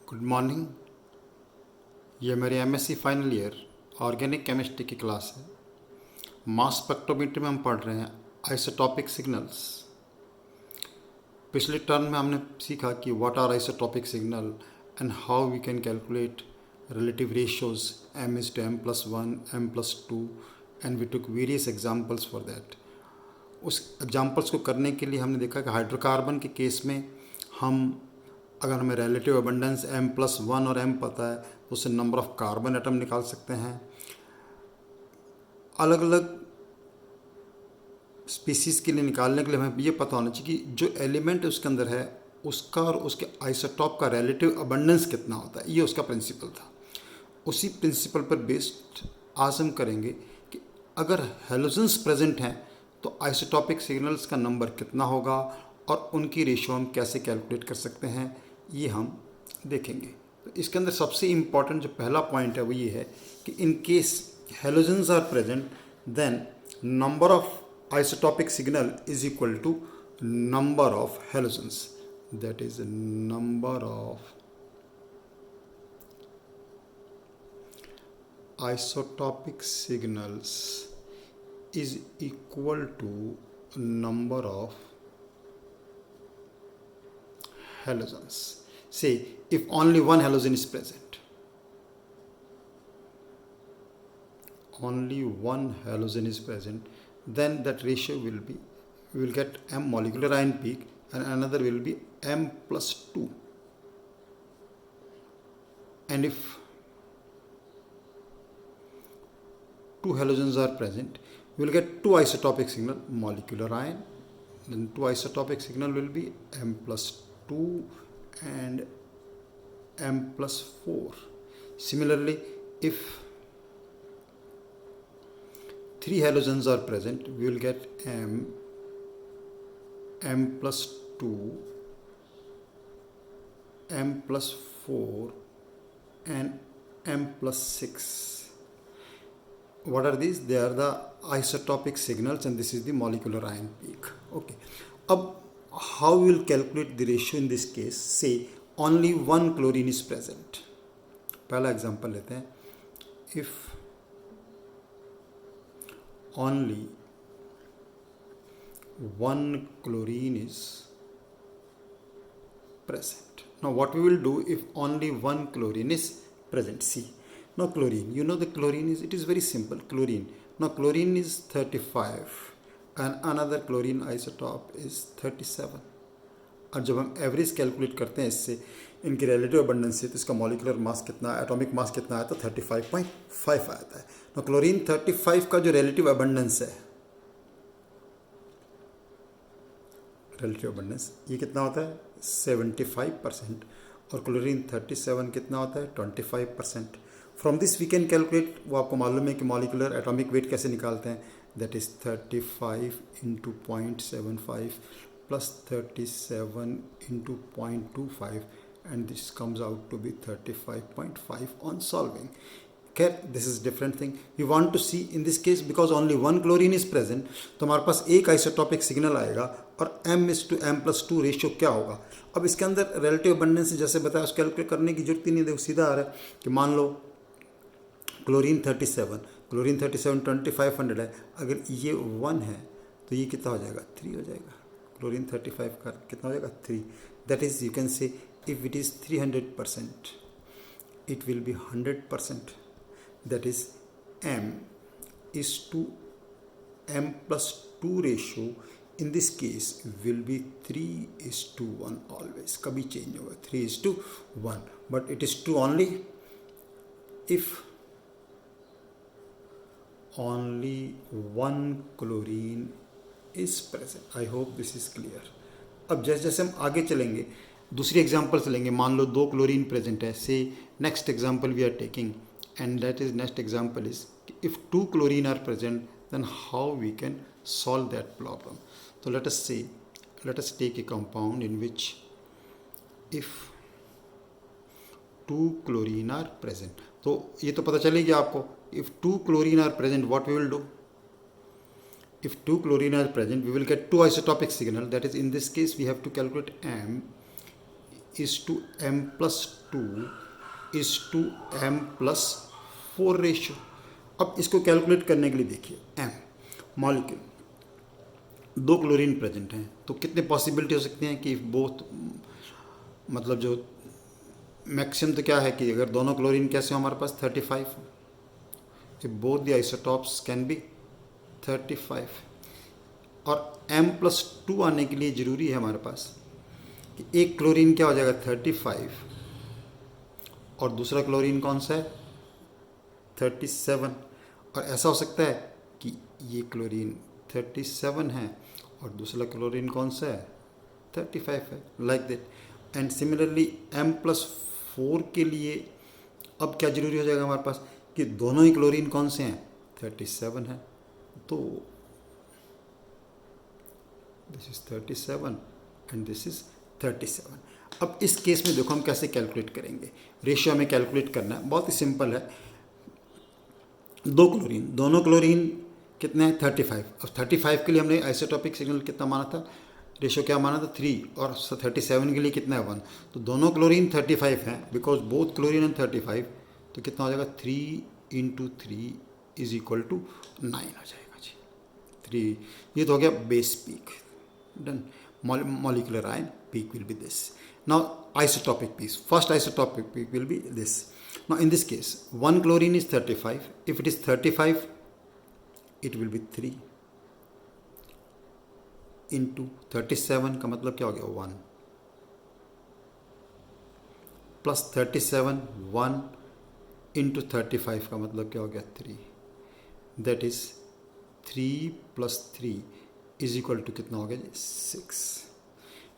Good morning. ये मेरी MSc final year organic chemistry की क्लास है। मास स्पेक्ट्रोमीटर में हम पढ़ रहे हैं आइसोटॉपिक सिग्नल्स। पिछले टर्म में हमने सीखा कि what are isotopic signal and how we can calculate relative ratios m/m+1 m+2 and we took various examples for that. उस एग्जाम्पल्स को करने के लिए हमने देखा कि हाइड्रोकार्बन के केस में हम अगर हमें रिलेटिव अबंडेंस m+1 और m पता है तो उससे नंबर ऑफ कार्बन एटम निकाल सकते हैं। अलग अलग स्पीसीज़ के लिए निकालने के लिए हमें ये पता होना चाहिए कि जो एलिमेंट उसके अंदर है उसका और उसके आइसोटॉप का रिलेटिव अबंडेंस कितना होता है। ये उसका प्रिंसिपल था। उसी प्रिंसिपल पर बेस्ड आज हम करेंगे कि अगर हेलोजन्स प्रेजेंट हैं तो आइसोटॉपिक सिग्नल्स का नंबर कितना होगा और उनकी रेशियो हम कैसे कैलकुलेट कर सकते हैं, ये हम देखेंगे। तो इसके अंदर सबसे इम्पॉर्टेंट जो पहला पॉइंट है वो ये है कि in case halogens are present then number of isotopic signal is equal to number of halogens, that is number of isotopic signals is equal to number of halogens. Say if only one halogen is present, only one halogen is present, then that ratio will be, we will get m molecular ion peak and another will be m+2. And if two halogens are present, we will get two isotopic signal, molecular ion, then two isotopic signal will be m+2 and m+4. Similarly, if three halogens are present, we will get m+2, m+4 and m+6. What are these? They are the isotopic signals and this is the molecular ion peak. Okay. अब how we will calculate the ratio in this case? Say only one chlorine is present. पहला example लेते हैं. If only one chlorine is present. Now what we will do if only one chlorine is present? See. Now chlorine, you know the chlorine is, it is very simple, chlorine. Now chlorine is 35 and another chlorine isotope is 37. और जब हम average calculate करते हैं इससे इनकी relative abundance से तो इसका मॉलिकुलर मास कितना, एटॉमिक मास कितना आया तो 35.5 आता है। तो क्लोरीन 35 का जो रिलेटिव अबंडेंस है, रिलेटिव अबंडेंस ये कितना होता है 75% और क्लोरीन 37 कितना होता है 25%। From this we can calculate, वो आपको मालूम है कि मॉलिकुलर एटॉमिक वेट कैसे निकालते हैं, that is 35 into 0.75 plus 37 into 0.25 and this comes out to be 35.5 on solving. खैर this is different thing. We want to see in this case because only one chlorine is present तो हमारे पास एक isotopic signal आएगा और m/m+2 ratio क्या होगा। अब इसके अंदर रिलेटिव अबंडेंस जैसे बताया उसको कैलकुलेट करने की जरूरत ही नहीं, देखो सीधा आ रहा है कि मान लो क्लोरीन 37 2500 है, अगर ये 1 है तो ये कितना हो जाएगा 3 हो जाएगा। क्लोरीन 35 का कितना हो जाएगा 3। That is you can say if it is 300% it will be 100%, that is m/m+2 ratio in this case will be 3:1 always, कभी चेंज होगा 3:1, but it is true only if only one chlorine is present. I hope this is clear. अब जैसे जैसे हम आगे चलेंगे दूसरी example चलेंगे, मान लो 2 क्लोरीन प्रेजेंट है। So next example we are taking and that is next example is if 2 chlorine are present then how we can solve that problem. तो let us take a compound in which if 2 chlorine are present, तो ये तो पता चलेगी आपको if 2 chlorine are present what we will do, if 2 chlorine are present we will get two isotopic signal, that is in this case we have to calculate m is to m+2 is to m+4 ratio. अब इसको calculate करने के लिए देखिए, m molecule, 2 chlorine present हैं, तो कितने possibility हो सकती हैं कि बोथ, मतलब जो मैक्सिमम तो क्या है कि अगर दोनों क्लोरीन कैसे हो हमारे पास 35, कि both the isotopes can be 35। और m+2 आने के लिए ज़रूरी है हमारे पास कि एक क्लोरीन क्या हो जाएगा 35 और दूसरा क्लोरीन कौन सा है 37। और ऐसा हो सकता है कि ये क्लोरीन 37 है और दूसरा क्लोरीन कौन सा है 35 है, like that. And similarly m+4 के लिए अब क्या ज़रूरी हो जाएगा हमारे पास कि दोनों ही क्लोरीन कौन से हैं 37 है, तो this is 37 and this is 37। अब इस केस में देखो हम कैसे कैलकुलेट करेंगे, रेशियो हमें कैलकुलेट करना है, बहुत ही सिंपल है। 2 क्लोरीन, दोनों क्लोरीन कितने हैं 35। अब 35 के लिए हमने आइसोटॉपिक सिग्नल कितना माना था, रेशियो क्या माना था 3, और 37 के लिए कितना है 1। तो दोनों क्लोरीन 35 हैं, बिकॉज बोथ क्लोरीन एंड 35, तो कितना हो जाएगा 3 × 3 इज इक्वल टू 9 हो जाएगा जी। 3, ये तो हो गया base peak, done. Molecular ion peak will be this. Now isotopic peak, first isotopic peak will be this. Now in this case 1 chlorine is 35. If it is 35, it will be 3 into 37 का मतलब क्या हो गया 1 plus 37 1 into 35 का मतलब क्या हो गया 3, that is 3 + 3 is equal to कितना हो गया 6।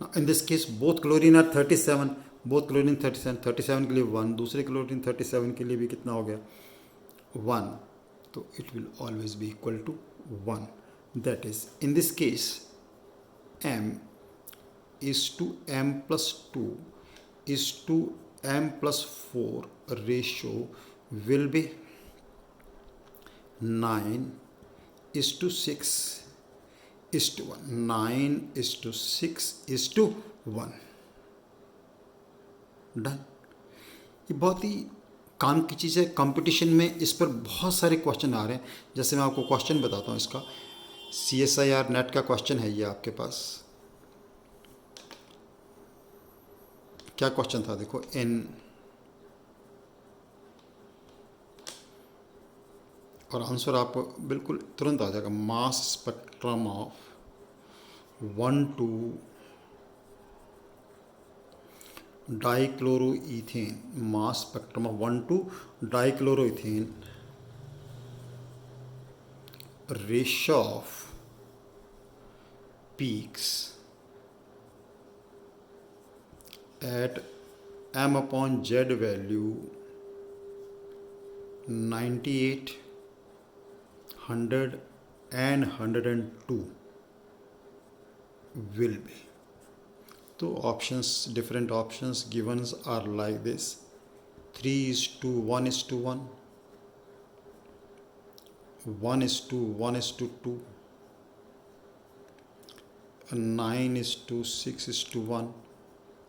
Now in this case both chlorine are 37, both chlorine 37 के लिए 1, दूसरे chlorine 37 के लिए भी कितना हो गया 1, तो it will always be equal to 1, that is in this case m is to m+2 is to m+4 ratio will be 9 is to 6 is to 1, 9 is to 6 is to 1, done. ये बहुत ही काम की चीज़ है। कंपटीशन में इस पर बहुत सारे क्वेश्चन आ रहे हैं। जैसे मैं आपको क्वेश्चन बताता हूँ, इसका CSIR नेट का क्वेश्चन है ये आपके पास। क्या क्वेश्चन था देखो, और आंसर आपको बिल्कुल तुरंत आ जाएगा। Mass spectrum of 1,2 dichloroethane, mass spectrum of 1,2 dichloroethane, ratio of peaks at m/z value 98, 100 and 102 will be. तो options, different options given are like this: 3:1:1, 1:1:2, 9:6:1,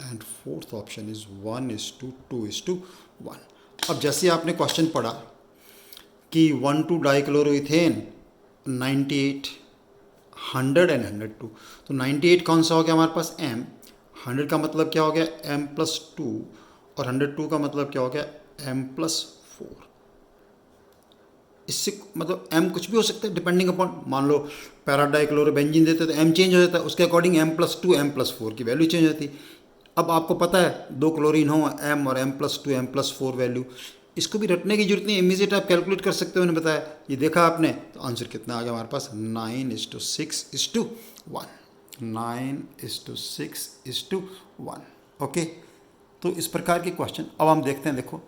and fourth option is 1:2:1। अब जैसे आपने क्वेश्चन पढ़ा कि 1,2 डाइक्लोरोइथेन 98, 100 एंड 102, तो 98 कौन सा हो गया हमारे पास m, 100 का मतलब क्या हो गया m+2 और 102 का मतलब क्या हो गया m+4। इससे मतलब m कुछ भी हो सकता है डिपेंडिंग अपॉन, मान लो पैराडाइक्लोरोबेंजीन देते तो m चेंज हो जाता है, उसके अकॉर्डिंग m+2 m+4 की वैल्यू चेंज होती है। अब आपको पता है 2 क्लोरीन हो m और m+2 m+4 वैल्यू, इसको भी रटने की जरूरत नहीं, इमीडिएट आप कैलकुलेट कर सकते हो। मैंने बताया, ये देखा आपने, तो आंसर कितना आ गया हमारे पास 9:6:1, 9:6:1। ओके, तो इस प्रकार के क्वेश्चन अब हम देखते हैं। देखो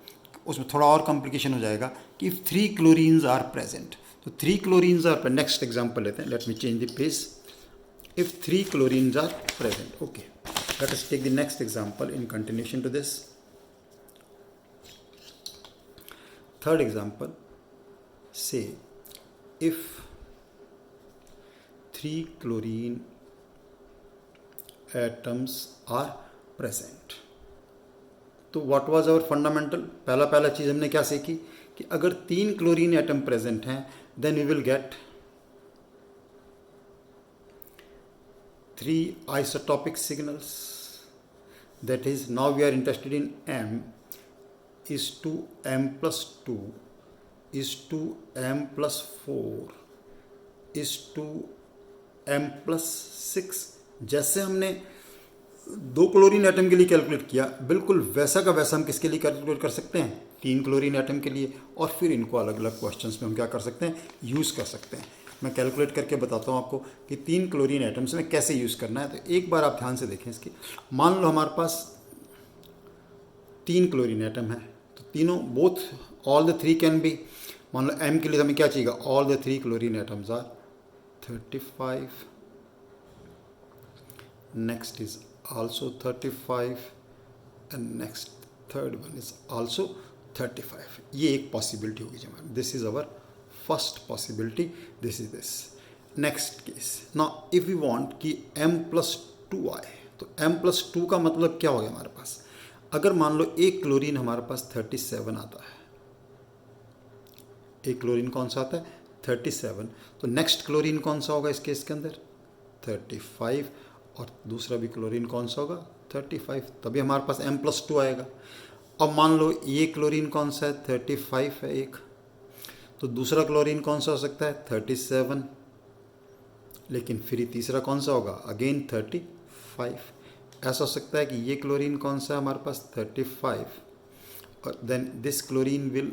उसमें थोड़ा और कॉम्प्लिकेशन हो जाएगा कि 3 क्लोरीन्स आर प्रेजेंट, तो 3 क्लोरीन्स आर, नेक्स्ट एग्जाम्पल लेते हैं, let me change the page. If 3 chlorines are present, okay, let us take the next example in continuation to this. Third example, say if 3 chlorine atoms are present, तो what was our fundamental, पहला चीज़ हमने क्या सीखी कि अगर 3 chlorine atom present हैं then we will get 3 isotopic signals. That is, now we are interested in M is to M plus 2 is to M plus 4 is to M plus 6. जैसे हमने 2 क्लोरीन एटम के लिए calculate किया, बिल्कुल वैसा का वैसा हम किसके लिए कैलकुलेट कर सकते हैं, 3 क्लोरीन एटम के लिए, और फिर इनको अलग अलग क्वेश्चंस में हम क्या कर सकते हैं, यूज़ कर सकते हैं। मैं कैलकुलेट करके बताता हूँ आपको कि 3 क्लोरीन एटम्स में कैसे यूज़ करना है। तो एक बार आप ध्यान से देखें इसकी, मान लो हमारे पास 3 क्लोरीन एटम है, तो तीनों both all the 3 can be, मान लो M के लिए हमें क्या चाहिए, all the 3 chlorine atoms are 35, next is also 35 and next third one is also 35. ये एक पॉसिबिलिटी होगी जमा, this is our first possibility, this is this. Next case, now if we want कि M प्लस 2 आए, तो M plus 2 का मतलब क्या हो गया हमारे पास, अगर मान लो एक क्लोरीन हमारे पास 37 आता है, एक क्लोरीन कौन सा आता है 37, तो नेक्स्ट क्लोरीन कौन सा होगा इस केस के अंदर 35, और दूसरा भी क्लोरीन कौन सा होगा 35, तभी हमारे पास M प्लस 2 आएगा। अब मान लो ये क्लोरीन कौन सा है 35 है एक, तो दूसरा क्लोरीन कौन सा हो सकता है 37, लेकिन फिर ये तीसरा कौन सा होगा अगेन 35। ऐसा हो सकता है कि ये क्लोरीन कौन सा है हमारे पास 35, और then this chlorine will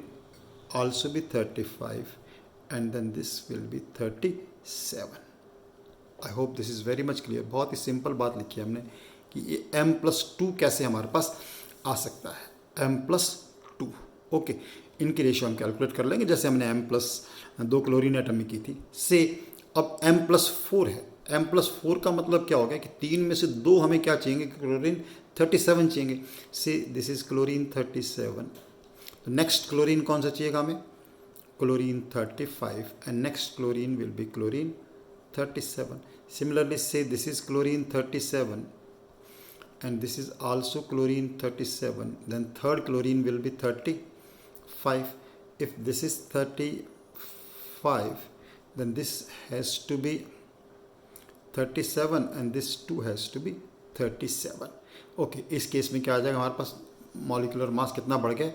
also be 35 and then this will be 37। I hope this is very much clear. बहुत ही सिंपल बात लिखी है हमने कि ये M प्लस 2 कैसे हमारे पास आ सकता है, M प्लस 2। ओके, इनकी रेशियो हम कैलकुलेट कर लेंगे जैसे हमने M प्लस 2 क्लोरीन एटम में की थी। से अब M प्लस 4 है, M प्लस 4 का मतलब क्या हो गया कि 3 में से 2 हमें क्या चाहिए, क्लोरीन 37 चाहिए। से दिस इज क्लोरीन 37, तो नेक्स्ट क्लोरीन कौन सा चाहिएगा हमें, chlorine 35, and next chlorine will be chlorine 37. Similarly, say this is chlorine 37 and this is also chlorine 37, then third chlorine will be 35. If this is 35, then this has to be 37 and this too has to be 37. Okay, इस case में क्या आ जाएगा हमारे पास, molecular mass कितना बढ़ गया,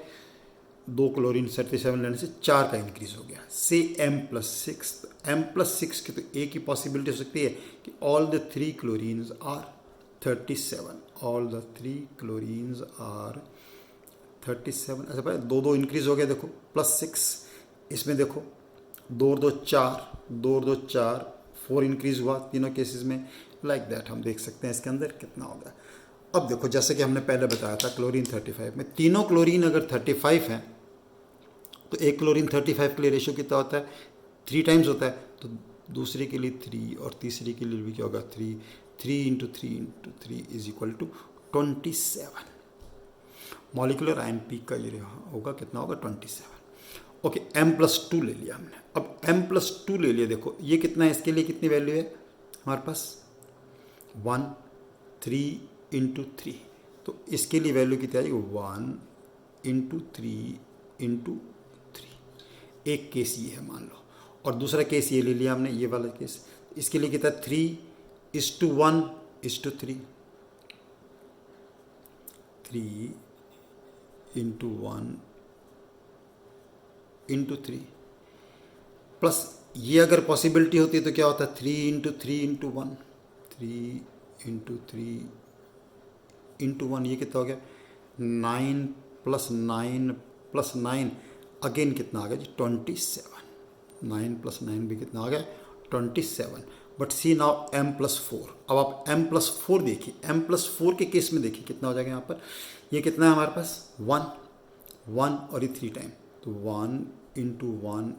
2 chlorine 37 लेने से 4 का इंक्रीज हो गया। से M प्लस 6, M प्लस 6 की तो एक ही पॉसिबिलिटी हो सकती है कि all the 3 chlorines are 37, all the 3 chlorines are 37। ऐसा पता 2 इंक्रीज हो गया, देखो प्लस 6, इसमें देखो 2 और 2 4, 2 और 2 4, 4 इंक्रीज हुआ तीनों केसेस में। लाइक दैट हम देख सकते हैं इसके अंदर कितना होगा। अब देखो जैसे कि हमने पहले बताया था क्लोरीन 35 में तीनों क्लोरीन अगर 35 हैं तो एक क्लोरीन 35 के लिए रेशियो कितना होता है 3 टाइम्स होता है, तो दूसरे के लिए 3 और तीसरे के लिए भी क्या होगा 3, 3 into 3 into 3 is equal to 27। Molecular ion peak का ये होगा कितना होगा 27। ओके, M प्लस 2 ले लिया हमने। अब M प्लस 2 ले लिया, देखो ये कितना है, इसके लिए कितनी वैल्यू है हमारे पास 1, 3 इंटू 3, तो इसके लिए वैल्यू कितनी आएगी 1 इंटू 3 इंटू 3। एक केस ये है मान लो, और दूसरा केस ये ले लिया हमने, ये वाला केस, इसके लिए कितना 3:1:3, 3 इंटू 1:3 प्लस ये अगर पॉसिबिलिटी होती है तो क्या होता है 3 इंटू 3 इंटू 1, 3 इंटू 3 इंटू 1, ये कितना हो गया 9 प्लस 9 प्लस 9 अगेन कितना आ गया जी 27। 9 प्लस 9 भी कितना आ गया 27। But see now M plus 4। अब आप M प्लस 4 देखिए, M प्लस 4 के केस में देखिए कितना हो जाएगा यहाँ पर, ये कितना है हमारे पास 1 और ये 3 टाइम, तो 1 into 1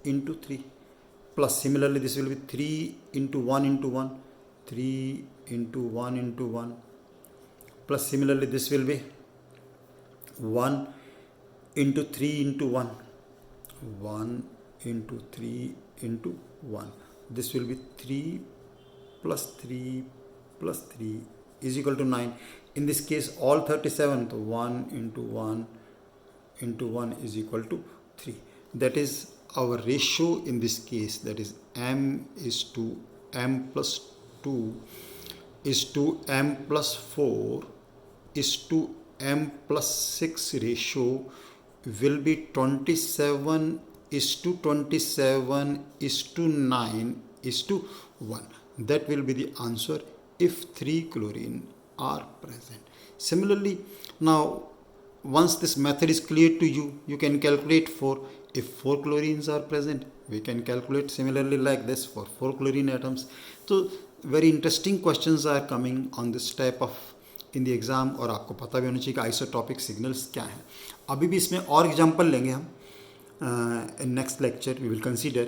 into 3 plus similarly this will B 3 into 1 into 1, 3 into 1 into 1 plus similarly this will B 1 into 3 into 1, 1 into 3 into 1, this will be 3 plus 3 plus 3 is equal to 9। in this case all 37, तो 1 into 1 is equal to 3. That is our ratio in this case, that is m is to m plus 2 is to m plus 4 is to m plus 6 ratio will be 27 is to 27 is to 9 is to 1. That will be the answer if 3 chlorine are present. Similarly, now once this method is clear to you, you can calculate for if 4 chlorines are present, we can calculate similarly like this for 4 chlorine atoms. So very interesting questions are coming on this type of in the exam, और आपको पता भी होना चाहिए कि isotopic signals क्या हैं. अभी भी इसमें और एग्जांपल लेंगे हम. In next lecture we will consider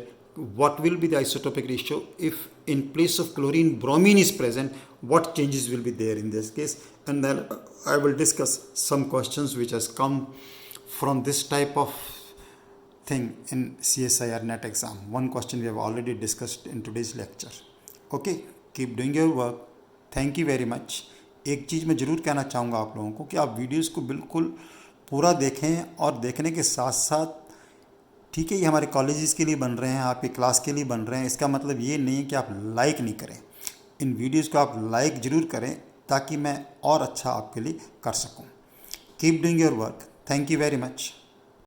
what will be the isotopic ratio if in place of chlorine bromine is present, what changes will be there in this case, and then I will discuss some questions which has come from this type of thing in CSIR NET exam. One question we have already discussed in today's lecture. Okay, keep doing your work. Thank you very much. एक चीज़ मैं ज़रूर कहना चाहूँगा आप लोगों को कि आप वीडियोस को बिल्कुल पूरा देखें, और देखने के साथ साथ, ठीक है, ये हमारे कॉलेजेस के लिए बन रहे हैं, आपकी क्लास के लिए बन रहे हैं, इसका मतलब ये नहीं है कि आप लाइक नहीं करें. इन वीडियोस को आप लाइक ज़रूर करें ताकि मैं और अच्छा आपके लिए कर सकूं. Keep doing your work. Thank you very much.